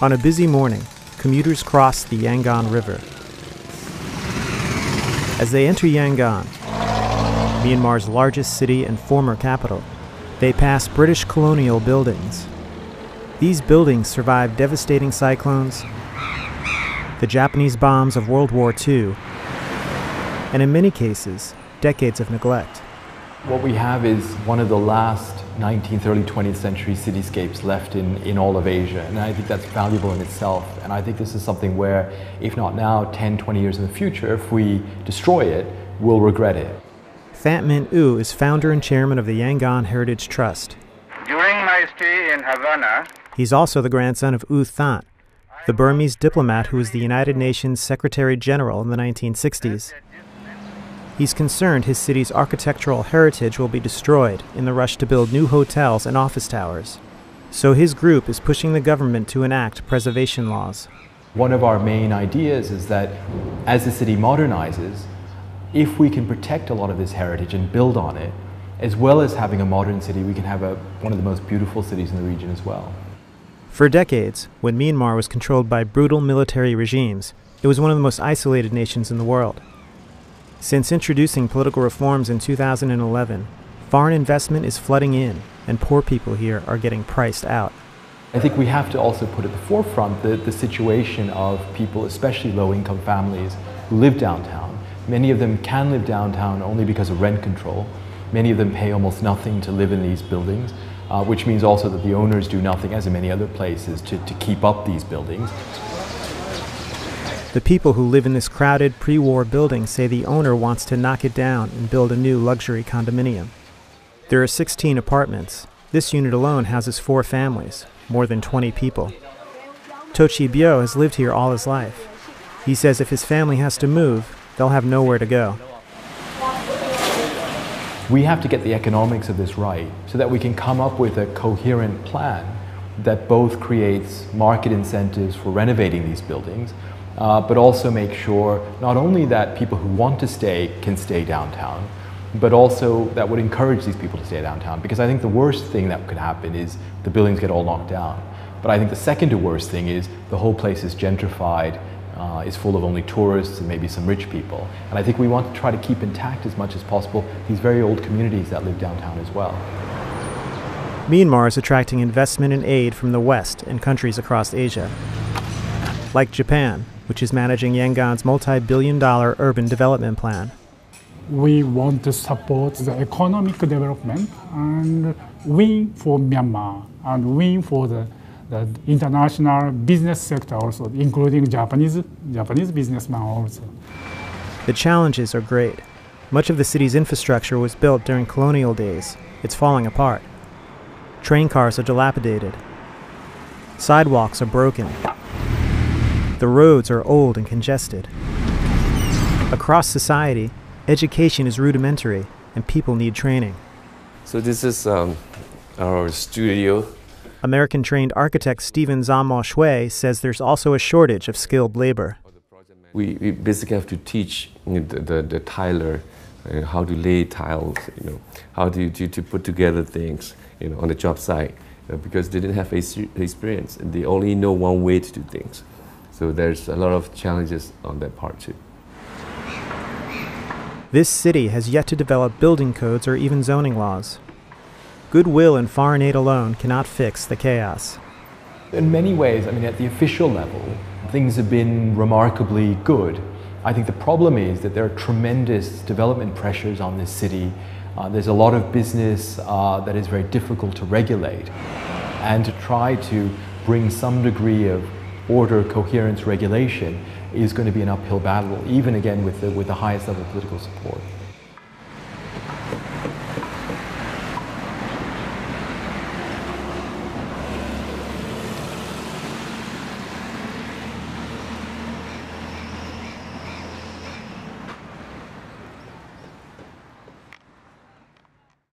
On a busy morning, commuters cross the Yangon River. As they enter Yangon, Myanmar's largest city and former capital, they pass British colonial buildings. These buildings survived devastating cyclones, the Japanese bombs of World War II, and in many cases, decades of neglect. What we have is one of the last 19th, early 20th century cityscapes left in all of Asia, and I think that's valuable in itself. And I think this is something where, if not now, 10, 20 years in the future, if we destroy it, we'll regret it. Pham Minh U is founder and chairman of the Yangon Heritage Trust. During my stay in Havana, He's also the grandson of U Thant, the Burmese diplomat who was the United Nations Secretary General in the 1960s. He's concerned his city's architectural heritage will be destroyed in the rush to build new hotels and office towers. So his group is pushing the government to enact preservation laws. One of our main ideas is that as the city modernizes, if we can protect a lot of this heritage and build on it, as well as having a modern city, we can have one of the most beautiful cities in the region as well. For decades, when Myanmar was controlled by brutal military regimes, it was one of the most isolated nations in the world. Since introducing political reforms in 2011, foreign investment is flooding in, and poor people here are getting priced out. I think we have to also put at the forefront the situation of people, especially low-income families, who live downtown. Many of them can live downtown only because of rent control. Many of them pay almost nothing to live in these buildings, which means also that the owners do nothing, as in many other places, to keep up these buildings. The people who live in this crowded pre-war building say the owner wants to knock it down and build a new luxury condominium. There are 16 apartments. This unit alone houses 4 families, more than 20 people. Tochi Bio has lived here all his life. He says if his family has to move, they'll have nowhere to go. We have to get the economics of this right so that we can come up with a coherent plan that both creates market incentives for renovating these buildings, but also make sure not only that people who want to stay can stay downtown, but also that would encourage these people to stay downtown. Because I think the worst thing that could happen is the buildings get all knocked down. But I think the second to worst thing is the whole place is gentrified, is full of only tourists and maybe some rich people. And I think we want to try to keep intact as much as possible these very old communities that live downtown as well. Myanmar is attracting investment and aid from the West and countries across Asia, like Japan, which is managing Yangon's multi-billion-dollar urban development plan. We want to support the economic development and win for Myanmar and win for the international business sector also, including Japanese businessmen also. The challenges are great. Much of the city's infrastructure was built during colonial days. It's falling apart. Train cars are dilapidated. Sidewalks are broken. The roads are old and congested. Across society, education is rudimentary and people need training. So this is our studio. American-trained architect Stephen Zamo Shui says there's also a shortage of skilled labor. We basically have to teach the tiler how to lay tiles, how to put together things, on the job site, because they didn't have experience and they only know one way to do things. So there's a lot of challenges on that part too. This city has yet to develop building codes or even zoning laws. Goodwill and foreign aid alone cannot fix the chaos. In many ways, at the official level, things have been remarkably good. I think the problem is that there are tremendous development pressures on this city. There's a lot of business that is very difficult to regulate. And to try to bring some degree of order, coherence, regulation is going to be an uphill battle, even again with the highest level of political support.